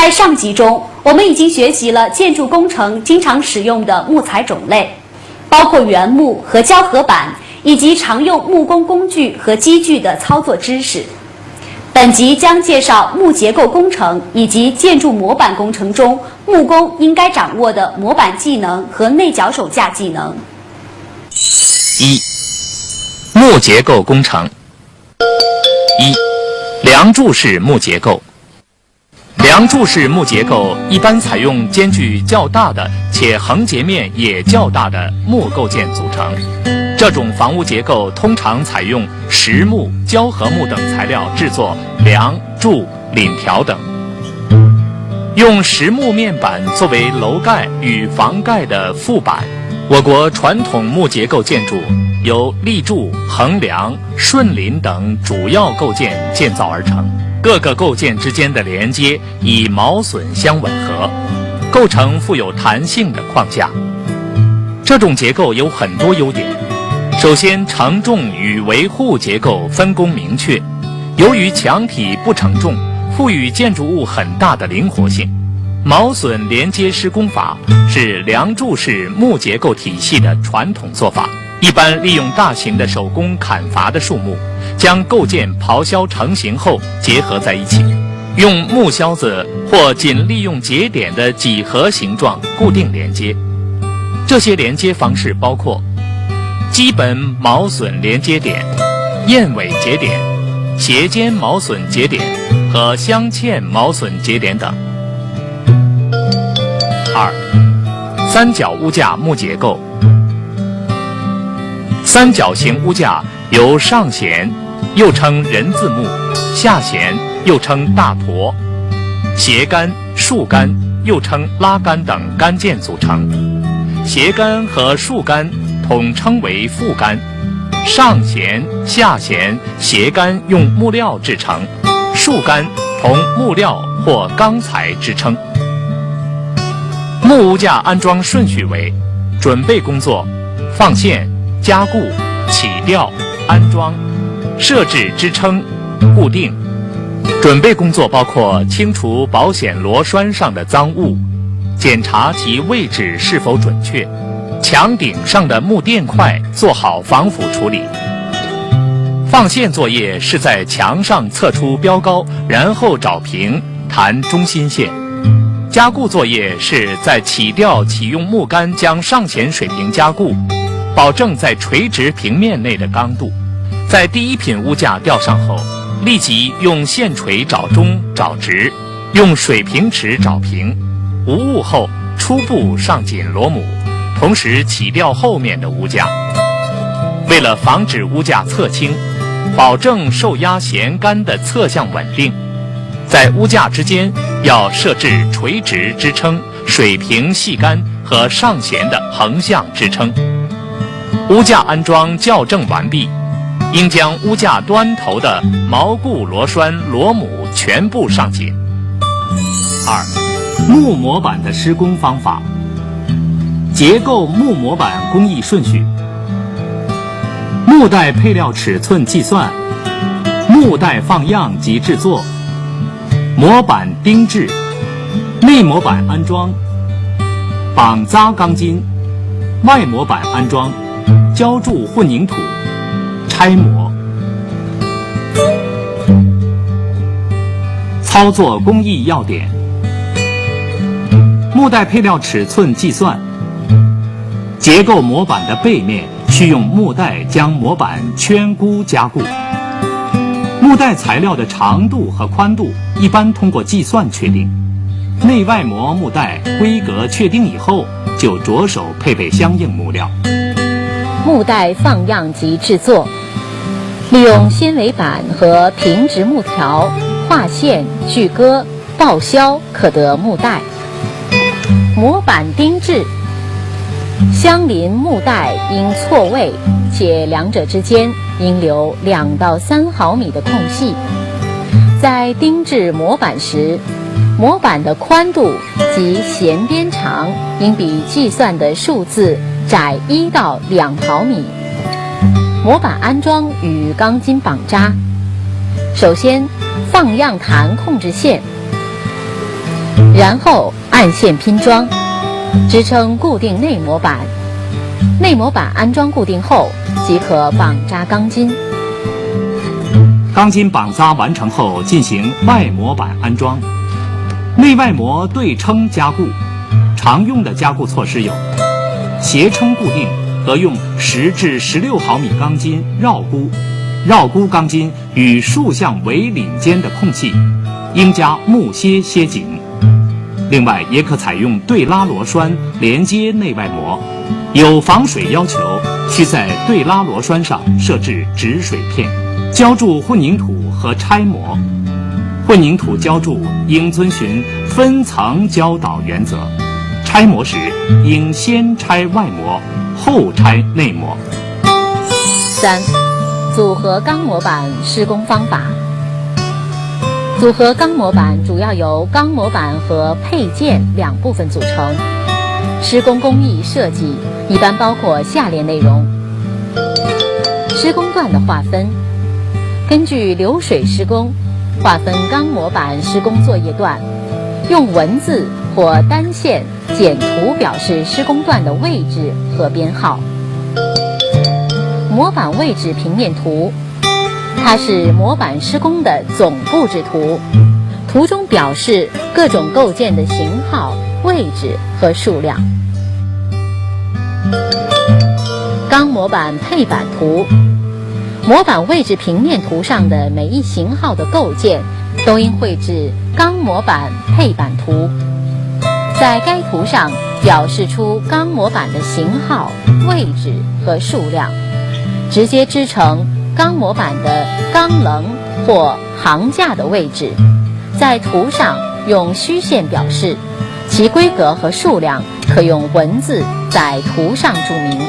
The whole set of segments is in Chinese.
在上集中，我们已经学习了建筑工程经常使用的木材种类，包括原木和胶合板，以及常用木工工具和机具的操作知识。本集将介绍木结构工程以及建筑模板工程中木工应该掌握的模板技能和内脚手架技能。一、木结构工程。一、梁柱式木结构。梁柱式木结构一般采用间距较大的且横截面也较大的木构件组成。这种房屋结构通常采用实木、胶合木等材料制作梁、柱、檩条等。用实木面板作为楼盖与房盖的副板。我国传统木结构建筑由立柱、横梁、顺檩等主要构件建造而成，各个构件之间的连接以毛榫相吻合，构成富有弹性的框架。这种结构有很多优点。首先，承重与维护结构分工明确，由于墙体不承重，赋予建筑物很大的灵活性。毛榫连接施工法是梁柱式木结构体系的传统做法，一般利用大型的手工砍伐的树木，将构件刨削成型后结合在一起，用木销子或仅利用节点的几何形状固定连接。这些连接方式包括基本毛榫连接点、燕尾节点、斜尖毛榫节点和镶嵌毛榫节点等。二、三角屋架木结构。三角形屋架由上弦，又称人字木，下弦又称大驼，斜杆、竖杆又称拉杆等杆件组成。斜杆和竖杆统称为副杆，上弦、下弦、斜杆用木料制成，竖杆同木料或钢材支撑。木屋架安装顺序为：准备工作、放线、加固、起吊、安装、设置支撑、固定。准备工作包括清除保险螺栓上的脏物，检查其位置是否准确，墙顶上的木垫块做好防腐处理。放线作业是在墙上测出标高，然后找平弹中心线。加固作业是在起吊启用木杆将上弦水平加固，保证在垂直平面内的刚度。在第一品屋架吊上后，立即用线锤找中找直，用水平尺找平，无误后初步上紧螺母，同时起吊后面的屋架。为了防止屋架侧倾，保证受压弦杆的侧向稳定，在屋架之间要设置垂直支撑、水平细杆和上弦的横向支撑。屋架安装校正完毕，应将屋架端头的锚固螺栓螺母全部上紧。二、木模板的施工方法。结构木模板工艺顺序：木带配料尺寸计算，木带放样及制作，模板钉制，内模板安装，绑扎钢筋，外模板安装，浇筑混凝土，拆模。操作工艺要点：木带配料尺寸计算。结构模板的背面需用木带将模板圈箍加固。木带材料的长度和宽度一般通过计算确定。内外模木带规格确定以后，就着手配备相应木料。木带放样及制作，利用纤维板和平直木条划线、锯割、报销可得木带。模板钉制，相邻木带应错位，且两者之间应留2到3毫米的空隙。在钉制模板时，模板的宽度及弦边长应比计算的数字窄1到2毫米。模板安装与钢筋绑扎。首先，放样弹控制线。然后按线拼装，支撑固定内模板。内模板安装固定后，即可绑扎钢筋。钢筋绑扎完成后，进行外模板安装，内外模对称加固。常用的加固措施有：斜撑固定和用10至16毫米钢筋绕箍，绕箍钢筋与竖向尾领间的空隙应加木楔楔紧。另外，也可采用对拉螺栓连接内外模，有防水要求，需在对拉螺栓上设置止水片。浇筑混凝土和拆模，混凝土浇筑应遵循分层浇导原则，拆模时应先拆外模，后拆内模。3、组合钢模板施工方法。组合钢模板主要由钢模板和配件2部分组成。施工工艺设计一般包括下列内容：施工段的划分，根据流水施工，划分钢模板施工作业段，用文字或单线简图表示施工段的位置和编号。模板位置平面图，它是模板施工的总布置图，图中表示各种构件的型号、位置和数量。钢模板配板图，模板位置平面图上的每一型号的构件都应绘制钢模板配板图，在该图上表示出钢模板的型号、位置和数量，直接织成钢模板的钢棱或行架的位置，在图上用虚线表示，其规格和数量可用文字在图上注明。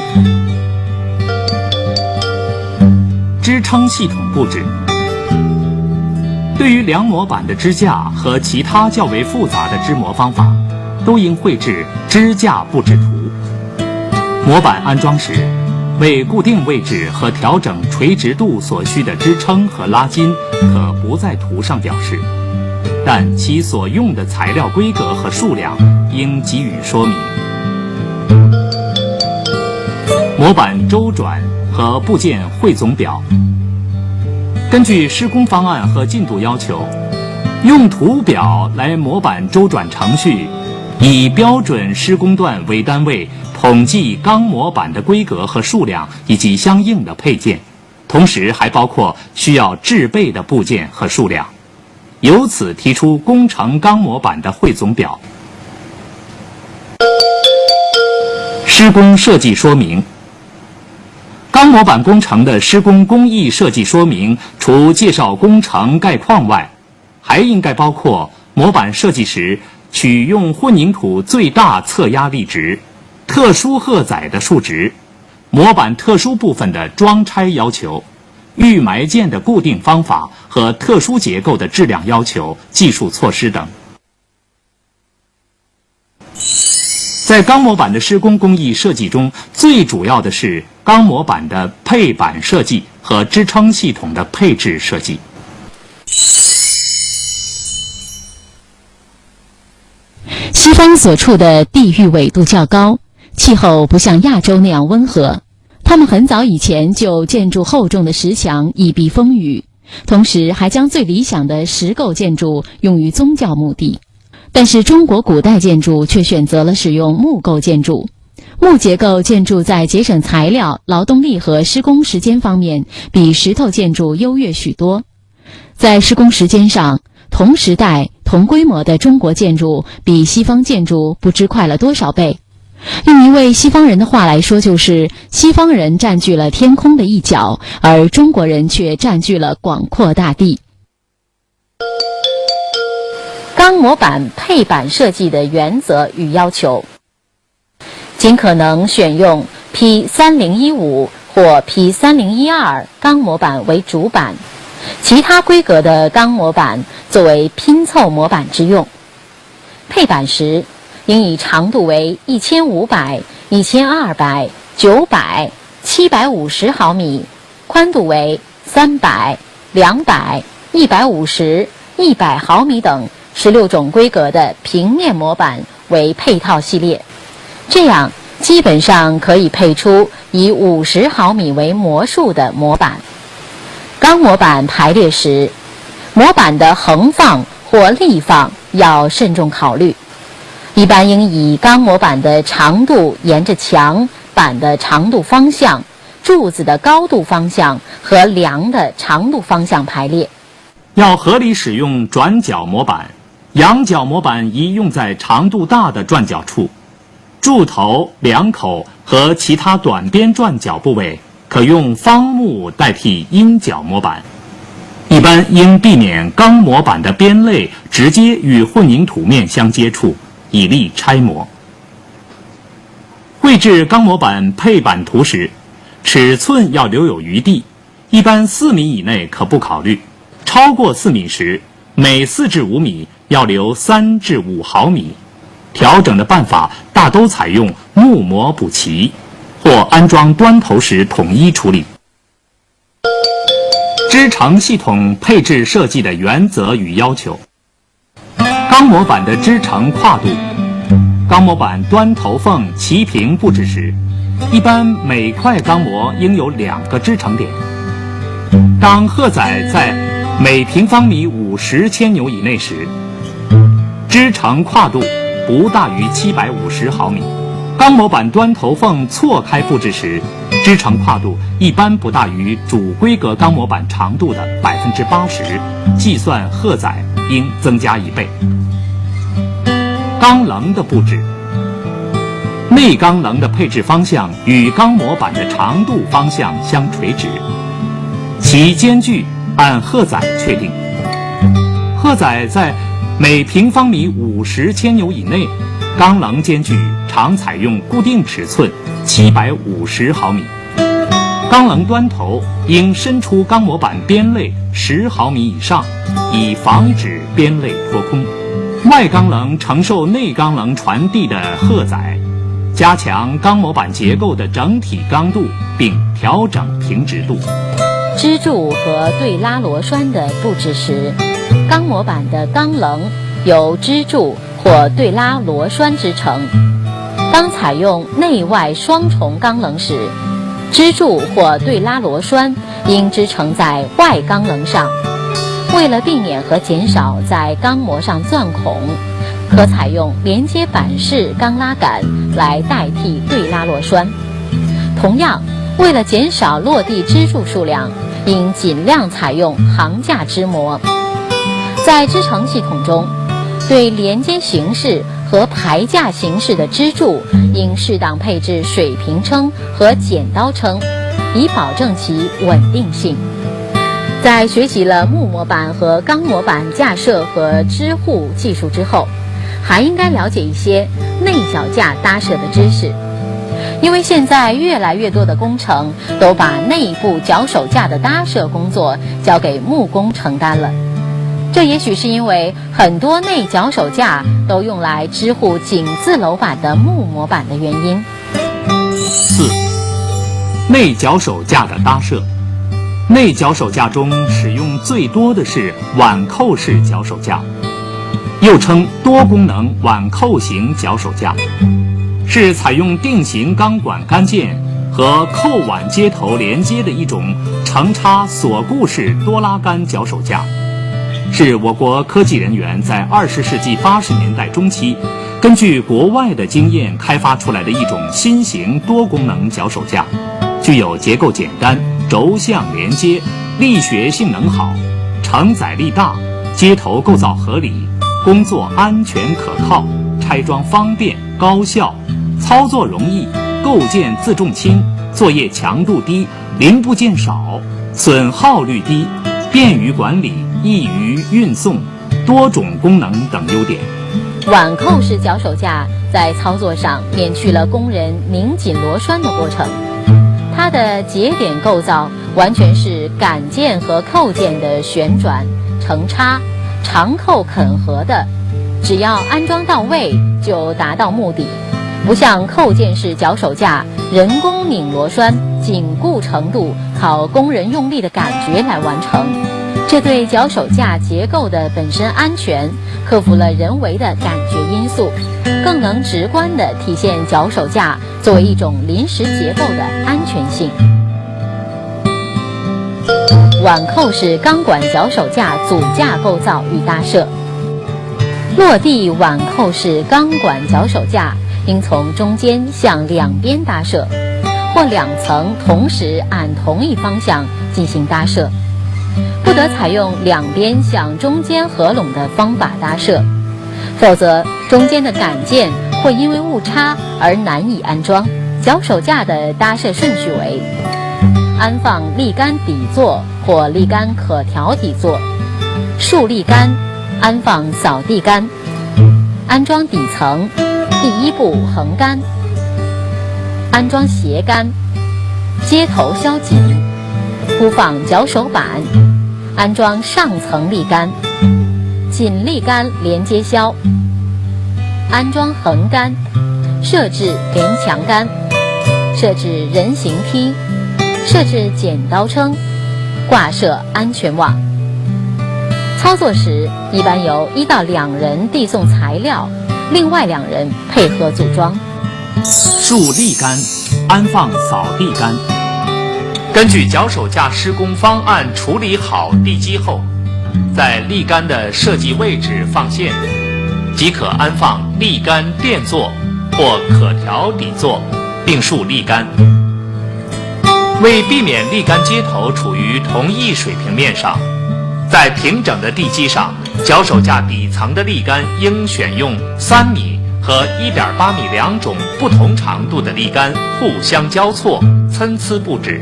支撑系统布置，对于梁模板的支架和其他较为复杂的织模方法，都应绘制支架布置图。模板安装时，为固定位置和调整垂直度所需的支撑和拉筋可不在图上表示，但其所用的材料规格和数量应给予说明。模板周转和部件汇总表，根据施工方案和进度要求，用图表来模板周转程序，以标准施工段为单位统计钢模板的规格和数量以及相应的配件，同时还包括需要制备的部件和数量，由此提出工程钢模板的汇总表。施工设计说明，钢模板工程的施工工艺设计说明，除介绍工程概况外，还应该包括模板设计时取用混凝土最大测压力值、特殊荷载的数值、模板特殊部分的装拆要求、预埋件的固定方法和特殊结构的质量要求、技术措施等。在钢模板的施工工艺设计中，最主要的是钢模板的配板设计和支撑系统的配置设计。西方所处的地域纬度较高，气候不像亚洲那样温和，他们很早以前就建筑厚重的石墙以避风雨，同时还将最理想的石构建筑用于宗教目的。但是中国古代建筑却选择了使用木构建筑。木结构建筑在节省材料、劳动力和施工时间方面比石头建筑优越许多。在施工时间上，同时代、同规模的中国建筑比西方建筑不知快了多少倍。用一位西方人的话来说，就是西方人占据了天空的一角，而中国人却占据了广阔大地。钢模板配板设计的原则与要求：尽可能选用 P3015 或 P3012 钢模板为主板，其他规格的钢模板作为拼凑模板之用。配板时应以长度为1500、1200、900、750毫米，宽度为300、200、150、100毫米等16种规格的平面模板为配套系列，这样基本上可以配出以50毫米为模数的模板。钢模板排列时，模板的横放或立放要慎重考虑，一般应以钢模板的长度沿着墙板的长度方向、柱子的高度方向和梁的长度方向排列。要合理使用转角模板，仰角模板宜用在长度大的转角处，柱头、梁口和其他短边转角部位可用方木代替阴角模板。一般应避免钢模板的边类直接与混凝土面相接触，以利拆模。绘制钢模板配板图时，尺寸要留有余地，一般4米以内可不考虑，超过4米时，每4至5米要留3至5毫米。调整的办法大都采用木模补齐，或安装端头时统一处理。织成系统配置设计的原则与要求。钢模板的织成跨度，钢模板端头缝齐平布置时，一般每块钢模应有2个织成点。当荷载在每平方米50千牛以内时，织成跨度不大于750毫米。钢模板端头缝错开布置时，织成跨度一般不大于主规格钢模板长度的80%，计算荷载应增加1倍。钢棱的布置，内钢棱的配置方向与钢模板的长度方向相垂直，其间距按荷载确定。荷载在每平方米50千牛以内，钢棱间距常采用固定尺寸750毫米。钢棱端头应伸出钢模板边类10毫米以上，以防止边类脱空。外钢棱承受内钢棱传递的荷载，加强钢模板结构的整体刚度，并调整平直度。支柱和对拉螺栓的布置时，钢模板的钢棱由支柱或对拉螺栓织成。当采用内外双重钢棱时，支柱或对拉螺栓应织成在外钢棱上。为了避免和减少在钢模上钻孔，可采用连接板式钢拉杆来代替对拉螺栓。同样，为了减少落地支柱数量，应尽量采用行架织模。在织成系统中，对连接形式和排架形式的支柱应适当配置水平撑和剪刀撑，以保证其稳定性。在学习了木模板和钢模板架设和支护技术之后，还应该了解一些内脚架搭设的知识。因为现在越来越多的工程都把内部脚手架的搭设工作交给木工承担了，这也许是因为很多内脚手架都用来支护井字楼板的木模板的原因。4. 内脚手架的搭设。内脚手架中使用最多的是碗扣式脚手架，又称多功能碗扣型脚手架，是采用定型钢管杆件和扣碗接头连接的一种成插锁固式多拉杆脚手架，是我国科技人员在20世纪80年代中期根据国外的经验开发出来的一种新型多功能脚手架，具有结构简单、轴向连接、力学性能好、承载力大、接头构造合理、工作安全可靠、拆装方便高效、操作容易、构件自重轻、作业强度低、零部件少、损耗率低、便于管理、易于运送、多种功能等优点。碗扣式脚手架在操作上免去了工人拧紧螺栓的过程，它的节点构造完全是杆件和扣件的旋转、承插、长扣啃合的，只要安装到位就达到目的，不像扣件式脚手架人工拧螺栓，紧固程度靠工人用力的感觉来完成，这对脚手架结构的本身安全克服了人为的感觉因素，更能直观地体现脚手架作为一种临时结构的安全性。碗扣式钢管脚手架组架构造与搭设。落地碗扣式钢管脚手架应从中间向两边搭设，或两层同时按同一方向进行搭设，不得采用两边向中间合拢的方法搭设，否则中间的杆件会因为误差而难以安装。脚手架的搭设顺序为：安放立杆底座或立杆可调底座，竖立杆，安放扫地杆，安装底层，第一步横杆，安装斜杆，接头削紧，铺放脚手板，安装上层立杆，紧立杆连接销，安装横杆，设置连墙杆，设置人行梯，设置剪刀撑，挂设安全网。操作时一般由1到2人递送材料，另外2人配合组装。竖立杆，安放扫地杆。根据脚手架施工方案处理好地基后，在立杆的设计位置放线，即可安放立杆垫座或可调底座，并竖立杆。为避免立杆接头处于同一水平面上，在平整的地基上，脚手架底层的立杆应选用3米和1.8米2种不同长度的立杆互相交错，参差布置。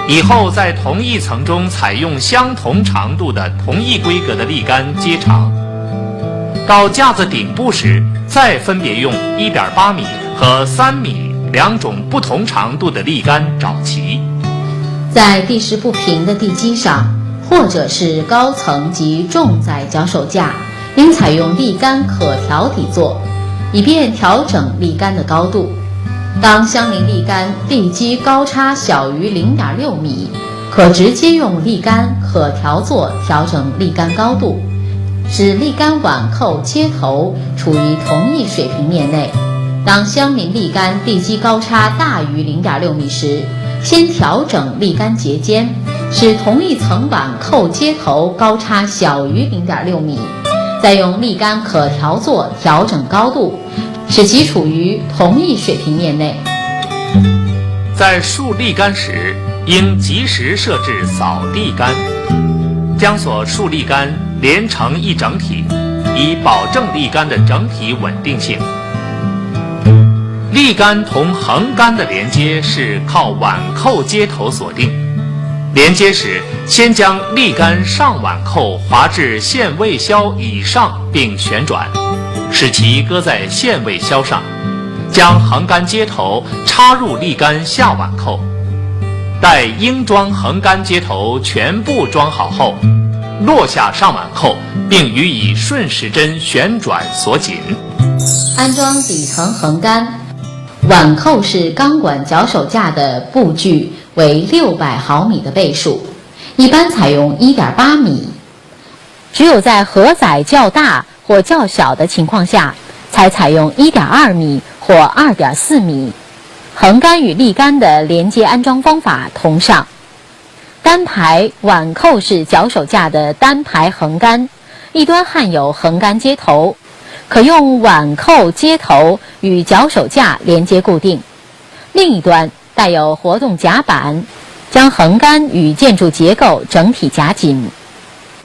以后在同一层中采用相同长度的同一规格的立杆接长。到架子顶部时，再分别用1.8米和3米2种不同长度的立杆找齐。在地势不平的地基上，或者是高层及重载脚手架，应采用立杆可调底座，以便调整立杆的高度。当相邻立杆地基高差小于0.6米，可直接用立杆可调座调整立杆高度，使立杆碗扣接头处于同一水平面内。当相邻立杆地基高差大于0.6米时，先调整立杆节间，使同一层碗扣接头高差小于0.6米，再用立杆可调座调整高度，使其处于同一水平面内。在竖立杆时，应及时设置扫地杆，将所竖立杆连成一整体，以保证立杆的整体稳定性。立杆同横杆的连接是靠碗扣接头锁定。连接时，先将立杆上碗扣滑至线位销以上并旋转，使其搁在线位销上，将横杆接头插入立杆下碗扣。待应装横杆接头全部装好后，落下上碗扣，并予以顺时针旋转锁紧。安装底层横杆。碗扣式钢管脚手架的布距为600毫米的倍数，一般采用1.8米。只有在荷载较大或较小的情况下，才采用1.2米或2.4米。横杆与立杆的连接安装方法同上。单排碗扣式脚手架的单排横杆，一端焊有横杆接头，可用碗扣接头与脚手架连接固定，另一端带有活动夹板，将横杆与建筑结构整体夹紧。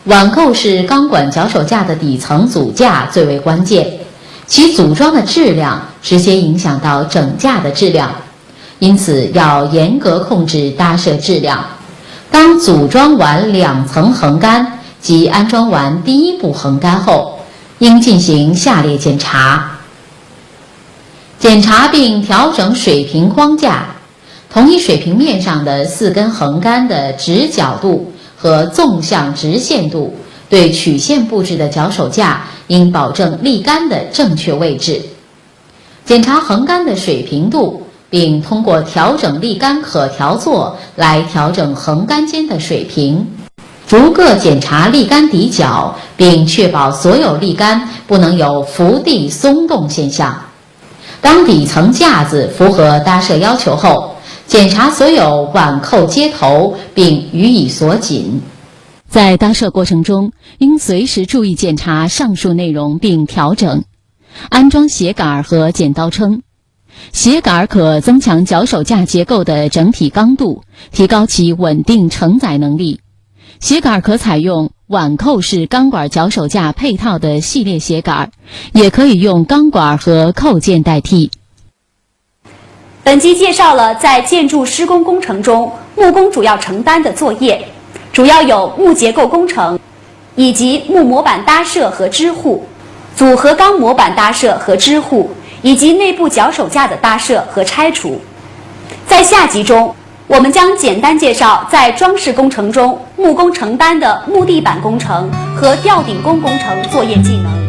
碗扣式钢管脚手架的底层组架最为关键，其组装的质量直接影响到整架的质量，因此要严格控制搭设质量。当组装完2层横杆及安装完第一步横杆后，应进行下列检查：检查并调整水平框架，同一水平面上的4根横杆的直角度和纵向直线度，对曲线布置的脚手架应保证立杆的正确位置。检查横杆的水平度，并通过调整立杆可调座来调整横杆间的水平。逐个检查立杆底角，并确保所有立杆不能有伏地松动现象。当底层架子符合搭设要求后，检查所有挽扣接头，并予以锁紧。在搭设过程中，应随时注意检查上述内容并调整。安装鞋杆和剪刀撑。鞋杆可增强脚手架结构的整体刚度，提高其稳定承载能力。鞋杆可采用挽扣式钢管脚手架配套的系列鞋杆，也可以用钢管和扣件代替。本集介绍了在建筑施工工程中木工主要承担的作业，主要有木结构工程，以及木模板搭设和支护、组合钢模板搭设和支护，以及内部脚手架的搭设和拆除。在下集中，我们将简单介绍在装饰工程中木工承担的木地板工程和吊顶工工程作业技能。